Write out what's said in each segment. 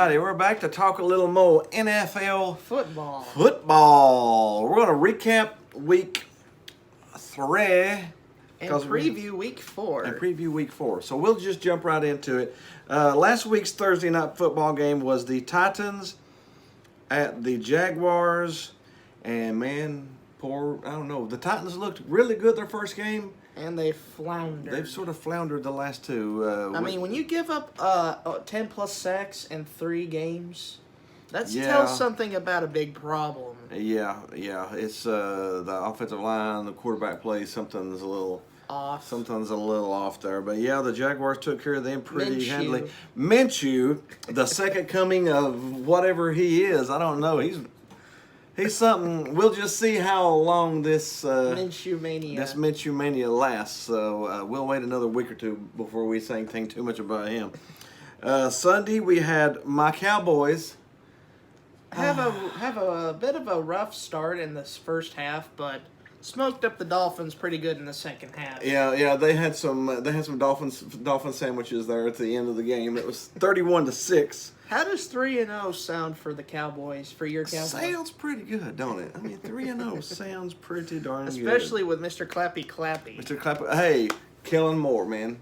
righty, we're back to talk a little more NFL Football. football. We're going to recap week 3 And because preview week 4. and preview week 4. So we'll just jump right into it. Last week's Thursday night football game was the Titans at the Jaguars, and man, the Titans looked really good their first game. And they floundered. They've sort of floundered the last two. When you give up 10 plus sacks in 3 games, that Yeah. tells something about a big problem. Yeah. It's the offensive line, the quarterback play. Something's a little off there. But yeah, the Jaguars took care of them pretty handily. Minshew, the second coming of whatever he is, I don't know. He's something. We'll just see how long this Minshew mania lasts. So we'll wait another week or two before we say anything too much about him. Sunday we had my Cowboys. Have a bit of a rough start in this first half, but smoked up the Dolphins pretty good in the second half. Yeah. They had some dolphin sandwiches there at the end of the game. It was 31-6. How does 3-0 sound for the Cowboys? For your Cowboys? Sounds pretty good, don't it? I mean, 3-0 sounds pretty darn good. Especially with Mr. Clappy. Mr. Clapper. Hey, Kellen Moore, man.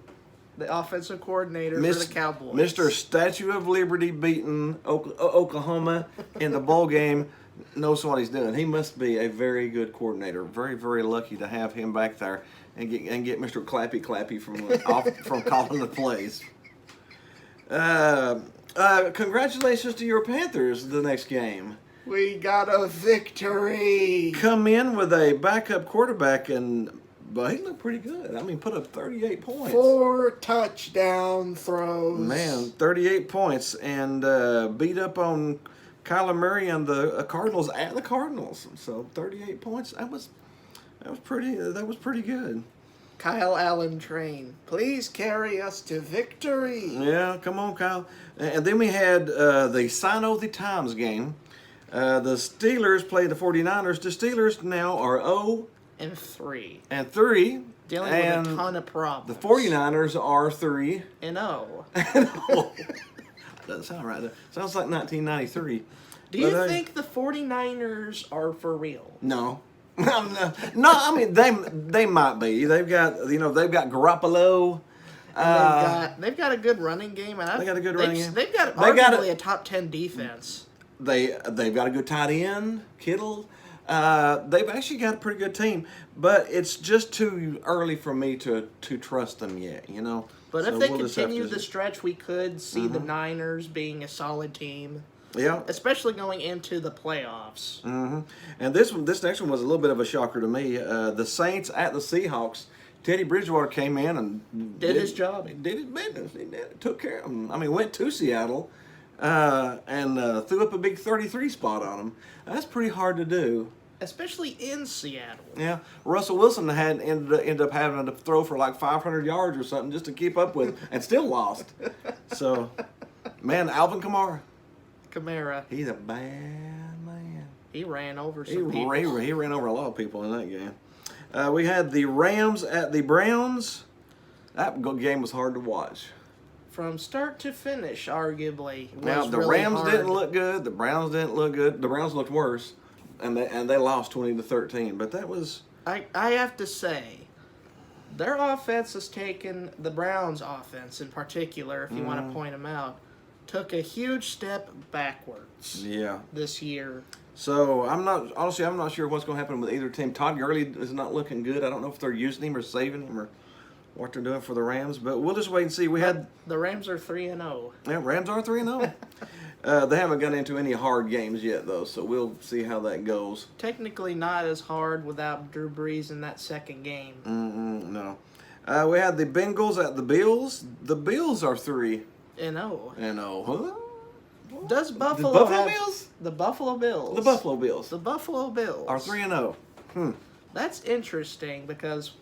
The offensive coordinator for the Cowboys. Mr. Statue of Liberty beating Oklahoma in the bowl game knows what he's doing. He must be a very good coordinator. Very, very lucky to have him back there and get Mr. Clappy from calling the plays. Congratulations to your Panthers the next game. We got a victory. Come in with a backup quarterback, but he looked pretty good. I mean, put up 38 points. 4 touchdown throws. Man, 38 points and beat up on Kyler Murray and the Cardinals at the Cardinals. So 38 points. That was pretty good. Kyle Allen train. Please carry us to victory. Yeah, come on, Kyle. And then we had the Sign of the Times game. The Steelers played the 49ers. The Steelers now are 0-3. Dealing with a ton of problems. The 49ers are 3-0. Doesn't sound right. Sounds like 1993. Do you think the 49ers are for real? No. No. I mean they might be. They've got Garoppolo. They've got a good running game, and they got a good running game. They've got arguably a top 10 defense. They've got a good tight end, Kittle. They've actually got a pretty good team, but it's just too early for me to trust them yet. But if they continue the stretch, we could see the Niners being a solid team. Yeah, especially going into the playoffs. Mm-hmm. And this next one was a little bit of a shocker to me. The Saints at the Seahawks. Teddy Bridgewater came in and did his job. He did his business. He took care of them. I mean, went to Seattle and threw up a big 33 spot on them. That's pretty hard to do, especially in Seattle. Yeah, Russell Wilson ended up having to throw for like 500 yards or something just to keep up with, and still lost. So, man, Alvin Kamara. He's a bad man. He ran over some people. He ran over a lot of people in that game. We had the Rams at the Browns. That game was hard to watch. From start to finish, arguably. Now, the really Rams hard. didn't look good. The Browns didn't look good. The Browns looked worse. And they lost 20-13. But that was... I have to say, their offense has taken, the Browns' offense in particular, if you want to point them out, took a huge step backwards. Yeah. This year. So I'm not sure what's going to happen with either team. Todd Gurley is not looking good. I don't know if they're using him or saving him or what they're doing for the Rams, but we'll just wait and see. The Rams are 3-0. Yeah, Rams are 3-0. They haven't got into any hard games yet, though, so we'll see how that goes. Technically not as hard without Drew Brees in that second game. No. We had the Bengals at the Bills. The Bills are 3-0. Huh? Does Buffalo the Buffalo Bills? The Buffalo Bills. The Buffalo Bills. The Buffalo Bills are 3-0. That's interesting because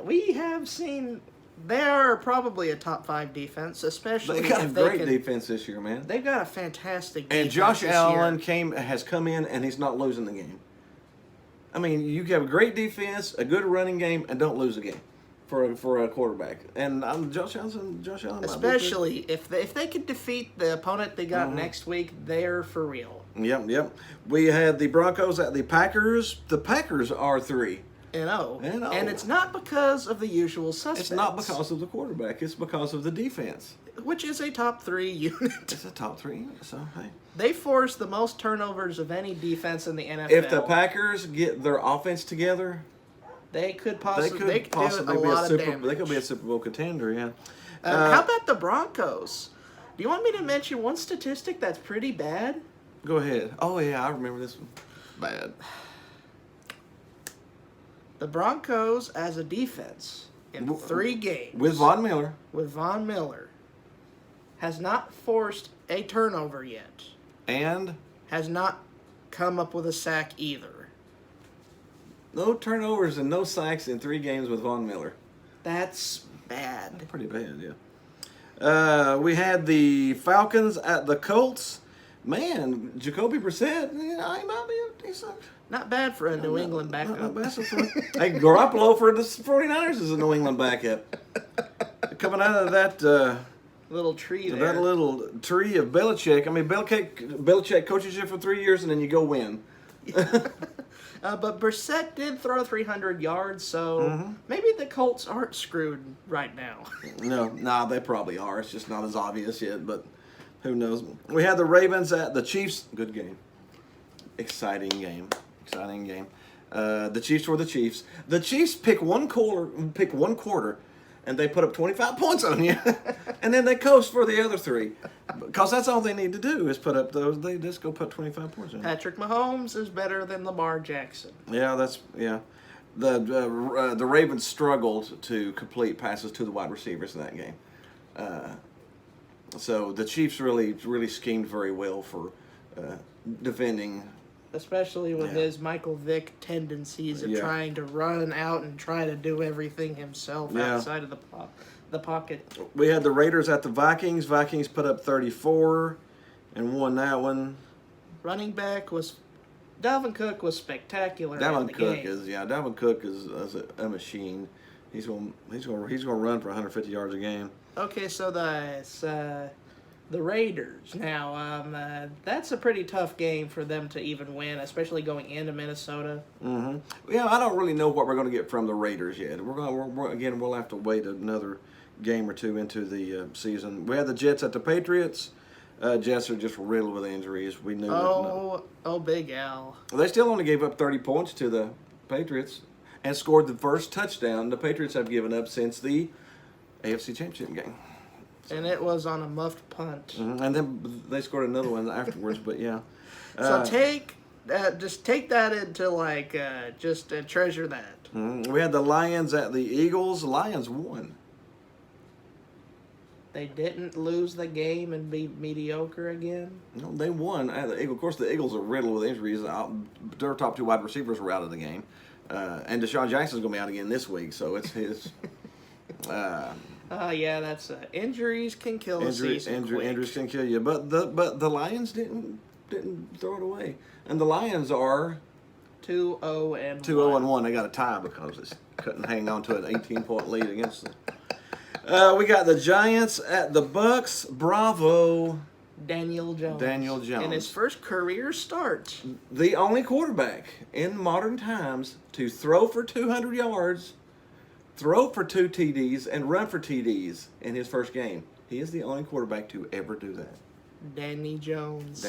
we have seen they are probably a top 5 defense, especially they got a great defense this year, man. They've got a fantastic defense. And Josh Allen has come in and he's not losing the game. I mean, you have a great defense, a good running game, and don't lose a game. for a quarterback. And Josh Allen. Especially if they could defeat the opponent they got next week, they're for real. Yep. We had the Broncos at the Packers. The Packers are 3-0. And it's not because of the usual suspects. It's not because of the quarterback. It's because of the defense. Which is a top 3 unit. It's a top 3 unit, so hey. They force the most turnovers of any defense in the NFL. If the Packers get their offense together, they could possibly be a Super Bowl contender, yeah. How about the Broncos? Do you want me to mention one statistic that's pretty bad? Go ahead. Oh, yeah, I remember this one. Bad. The Broncos, as a defense, in 3 games... With Von Miller, has not forced a turnover yet. And? Has not come up with a sack either. No turnovers and no sacks in 3 games with Von Miller. That's bad. Pretty bad, yeah. We had the Falcons at the Colts. Man, Jacoby Brissett, he might be a decent... Not bad for a New England backup. Not bad hey, Garoppolo for the 49ers is a New England backup. Coming out of that... little tree there. That little tree of Belichick. I mean, Belichick coaches you for 3 years and then you go win. But Brissett did throw 300 yards, so maybe the Colts aren't screwed right now. No, they probably are. It's just not as obvious yet, but who knows. We had the Ravens at the Chiefs. Good game. Exciting game. The Chiefs were the Chiefs. The Chiefs pick one quarter, and they put up 25 points on you, and then they coast for the other 3, because that's all they need to do is put up those. They just go put 25 points on you. Patrick Mahomes is better than Lamar Jackson. Yeah, The Ravens struggled to complete passes to the wide receivers in that game, so the Chiefs really schemed very well for defending. Especially with his Michael Vick tendencies of trying to run out and try to do everything himself outside of the pocket. We had the Raiders at the Vikings. Vikings put up 34 and won that one. Running back was Dalvin Cook was spectacular. Dalvin Cook is a machine. He's going to run for 150 yards a game. Okay, so the Raiders. Now, that's a pretty tough game for them to even win, especially going into Minnesota. Yeah, I don't really know what we're going to get from the Raiders yet. We'll have to wait another game or 2 into the season. We had the Jets at the Patriots. Jets are just riddled with injuries. We knew. Oh, Big Al. They still only gave up 30 points to the Patriots and scored the first touchdown the Patriots have given up since the AFC Championship game. And it was on a muffed punt. And then they scored another one afterwards, but yeah. So take that into treasure that. We had the Lions at the Eagles. The Lions won. They didn't lose the game and be mediocre again? No, they won at the Eagles. Of course, the Eagles are riddled with injuries. Their top 2 wide receivers were out of the game. And Deshaun Jackson's going to be out again this week, so it's his... that's injuries can kill a season. Injuries can kill you, but the Lions didn't throw it away, and the Lions are 2-0-1. They got a tie because they couldn't hang on to an 18-point lead against them. We got the Giants at the Bucks. Bravo, Daniel Jones. In his first career start. The only quarterback in modern times to throw for 200 yards. Throw for 2 TDs and run for TDs in his first game. He is the only quarterback to ever do that. Daniel Jones.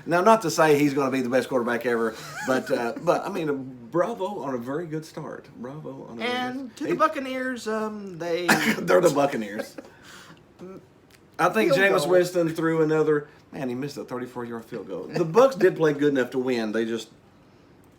Now, not to say he's going to be the best quarterback ever, but I mean, bravo on a very good start. Bravo on a and to the Buccaneers, they they're the Buccaneers. I think Jameis Winston threw another. Man, he missed a 34-yard field goal. The Bucs did play good enough to win. They just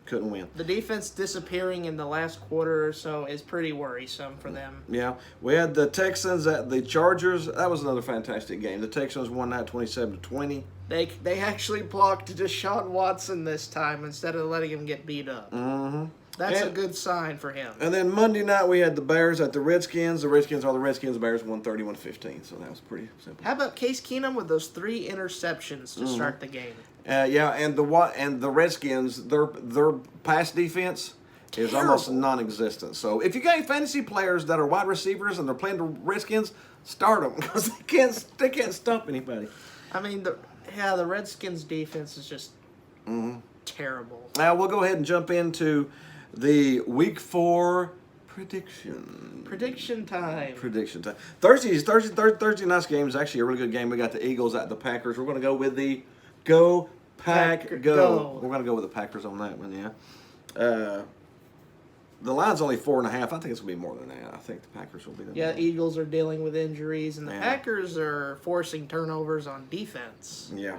couldn't win. The defense disappearing in the last quarter or so is pretty worrisome for them. Yeah. We had the Texans at the Chargers. That was another fantastic game. The Texans won that 27-20. They actually blocked Deshaun Watson this time instead of letting him get beat up. That's a good sign for him. And then Monday night we had the Bears at the Redskins. The Redskins are the Redskins. The Bears won 31-15, so that was pretty simple. How about Case Keenum with those 3 interceptions to start the game? And the Redskins, their pass defense is almost non-existent. So if you got any fantasy players that are wide receivers and they're playing the Redskins, start them because they can't stop anybody. I mean, the Redskins defense is just terrible. Now we'll go ahead and jump into the Week 4 prediction. Prediction time. Thursday night's game is actually a really good game. We got the Eagles at the Packers. We're going to go with the Go Pack Go. We're going to go with the Packers on that one, yeah. The line's only 4.5. I think it's going to be more than that. I think the Packers will be the Eagles are dealing with injuries, and the Packers are forcing turnovers on defense. Yeah.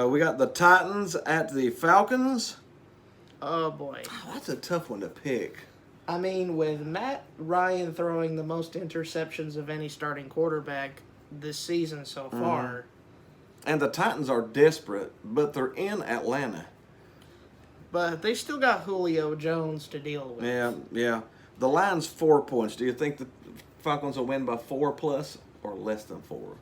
We got the Titans at the Falcons. Oh, boy. Oh, that's a tough one to pick. I mean, with Matt Ryan throwing the most interceptions of any starting quarterback this season so far. And the Titans are desperate, but they're in Atlanta. But they still got Julio Jones to deal with. Yeah. The line's 4 points. Do you think the Falcons will win by 4+ or less than 4?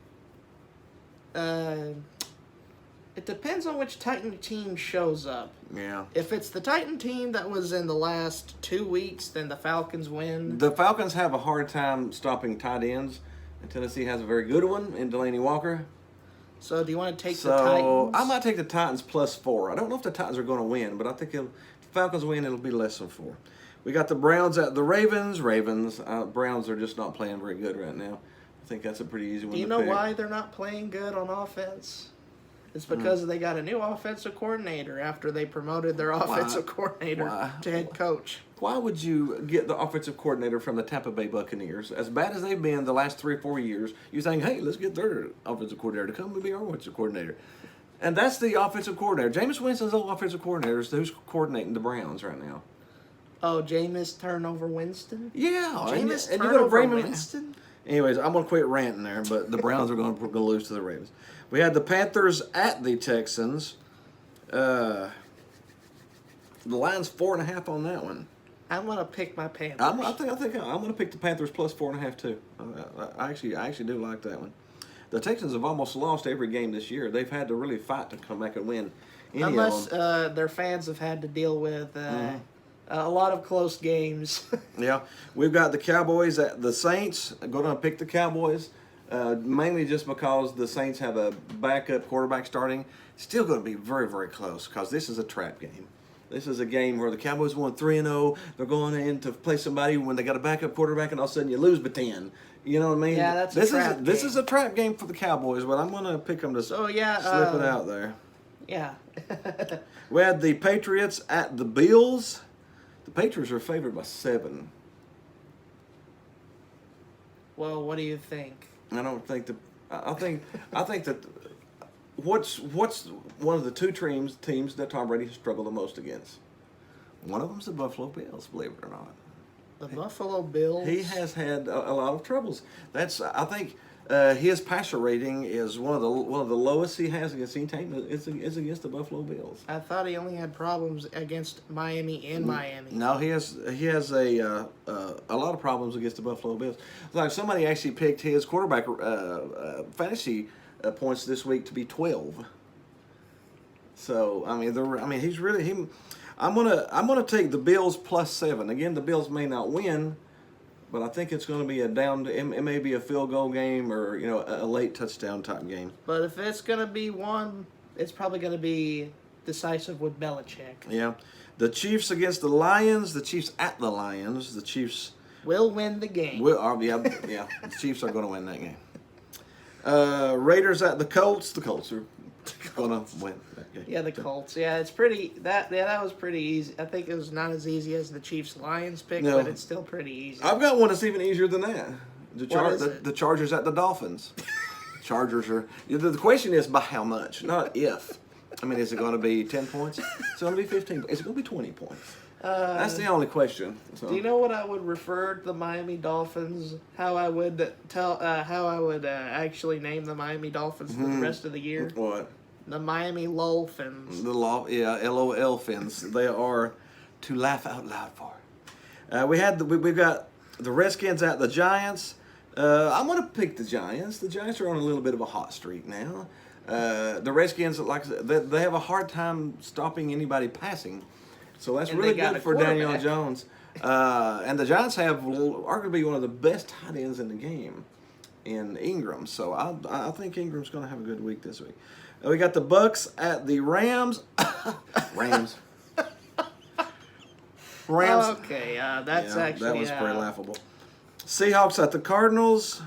It depends on which Titan team shows up. Yeah. If it's the Titan team that was in the last 2 weeks, then the Falcons win. The Falcons have a hard time stopping tight ends, and Tennessee has a very good one in Delaney Walker. So do you want to take the Titans? I might take the Titans +4. I don't know if the Titans are going to win, but I think if the Falcons win, it'll be less than 4. We got the Browns at the Ravens. Browns are just not playing very good right now. I think that's a pretty easy one to pick. Do you know why they're not playing good on offense? It's because they got a new offensive coordinator after they promoted their offensive coordinator to head coach. Why would you get the offensive coordinator from the Tampa Bay Buccaneers? As bad as they've been the last 3 or 4 years, you think, hey, let's get their offensive coordinator to come and be our offensive coordinator. And that's the offensive coordinator. Jameis Winston's the offensive coordinator, so who's coordinating the Browns right now? Oh, Jameis Turnover Winston? Yeah. Jameis Turnover Winston? Anyways, I'm going to quit ranting there, but the Browns are going to lose to the Ravens. We had the Panthers at the Texans. The line's 4.5 on that one. I'm going to pick my Panthers. I think I'm going to pick the Panthers +4.5 too. I actually do like that one. The Texans have almost lost every game this year. They've had to really fight to come back and win. Unless their fans have had to deal with a lot of close games. Yeah, we've got the Cowboys at the Saints. I'm going to pick the Cowboys. Mainly just because the Saints have a backup quarterback starting. Still going to be very, very close because this is a trap game. This is a game where the Cowboys won 3-0. They're going in to play somebody when they got a backup quarterback, and all of a sudden you lose by 10. You know what I mean? Yeah, that's This is a trap game for the Cowboys, but I'm going to pick them to slip it out there. Yeah. We had the Patriots at the Bills. The Patriots are favored by 7. Well, what do you think? I don't think that. I think that. What's one of the 2 teams that Tom Brady has struggled the most against? One of them's the Buffalo Bills, believe it or not. The Buffalo Bills. He has had a lot of troubles. I think his passer rating is one of the lowest he has against any team. It's against the Buffalo Bills. I thought he only had problems against Miami in Miami. No, he has a lot of problems against the Buffalo Bills. Like somebody actually picked his quarterback fantasy points this week to be 12. So he's really I'm gonna take the Bills +7. Again, the Bills may not win, but I think it's going to be it may be a field goal game or a late touchdown type game. But if it's going to be one, it's probably going to be decisive with Belichick. Yeah, the Chiefs against the Lions. The Chiefs at the Lions. The Chiefs will win the game. Yeah. The Chiefs are going to win that game. Raiders at the Colts. The Colts are going to win that game. Yeah, the Colts. Yeah, it's pretty. That was pretty easy. I think it was not as easy as the Chiefs-Lions pick, but it's still pretty easy. I've got one that's even easier than that. The Chargers at the Dolphins. Chargers are. The question is by how much, not if. I mean, is it going to be 10 points? It's going to be 15. Is it going to be 20 points? That's the only question. So. Do you know what I would refer to the Miami Dolphins? How I would actually name the Miami Dolphins for the rest of the year? What? The Miami Lolphins. LOL fins. They are to laugh out loud for. We've got the Redskins at the Giants. I'm going to pick the Giants. The Giants are on a little bit of a hot streak now. The Redskins, like I said, they have a hard time stopping anybody passing. So that's And really they got good a for Daniel quarterback. Jones. And the Giants have arguably one of the best tight ends in the game in Ingram. So I think Ingram's going to have a good week this week. We got the Bucks at the Rams. Rams. Okay, that's Yeah, actually... that was pretty laughable. Seahawks at the Cardinals.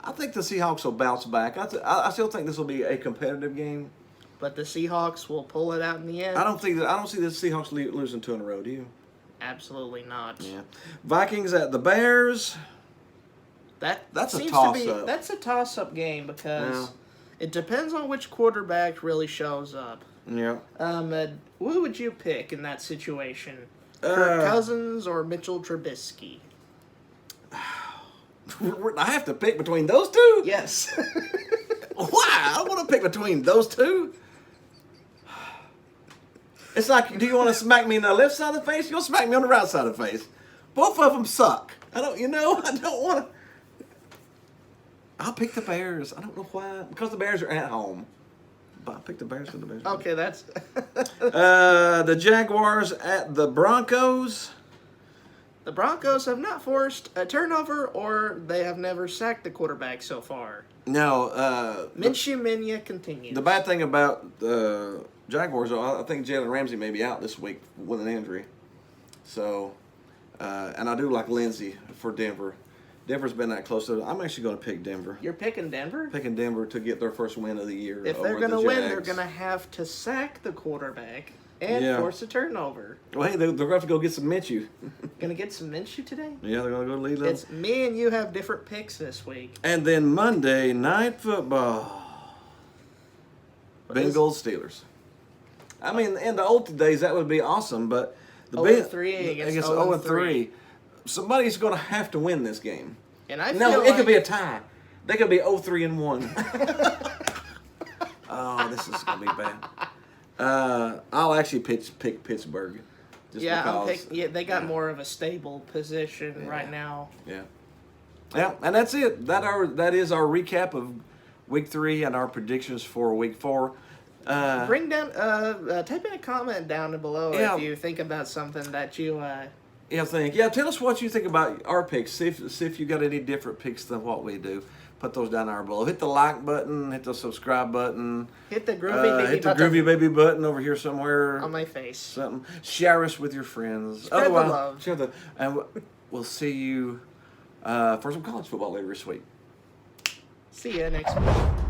I think the Seahawks will bounce back. I still think this will be a competitive game. But the Seahawks will pull it out in the end. I don't see the Seahawks losing 2 in a row. Do you? Absolutely not. Yeah. Vikings at the Bears. That's a toss-up. That's a toss-up game because Yeah. it depends on which quarterback really shows up. Yeah. Who would you pick in that situation? Kirk Cousins or Mitchell Trubisky? I have to pick between those two? Yes. Why? I don't want to pick between those two. It's like, do you want to smack me in the left side of the face? You'll smack me on the right side of the face. Both of them suck. I don't want to. I'll pick the Bears. I don't know why. Because the Bears are at home. But I picked the Bears for the Bears. Okay, that's... The Jaguars at the Broncos. The Broncos have not forced a turnover, or they have never sacked the quarterback so far. No. Minshew Mania continues. The bad thing about the Jaguars, I think Jalen Ramsey may be out this week with an injury. So, and I do like Lindsey for Denver. Denver's been that close to it. I'm actually going to pick Denver. You're picking Denver? Picking Denver to get their first win of the year. If they're going to win, they're going to have to sack the quarterback and force a turnover. Well, hey, they're going to have to go get some Minshew. Going to get some Minshew today? Yeah, they're going to go lead them. It's me and you have different picks this week. And then Monday Night Football. Bengals, Steelers. I mean, in the old days, that would be awesome, but the 0-3 against 0-3. Somebody's going to have to win this game. And I feel No, it like could be a tie. They could be 0-3-1. Oh, this is going to be bad. I'll actually pick Pittsburgh. Just because. They got more of a stable position right now. Yeah. Yeah, and that's it. That is our recap of Week 3 and our predictions for Week 4. Bring down, type in a comment down below if you think about something that you. Tell us what you think about our picks. See if you got any different picks than what we do. Put those down there below. Hit the like button. Hit the subscribe button. Hit the groovy baby button over here somewhere on my face. Something. Share us with your friends. Spread the love. And we'll see you for some college football later this week. See ya next week.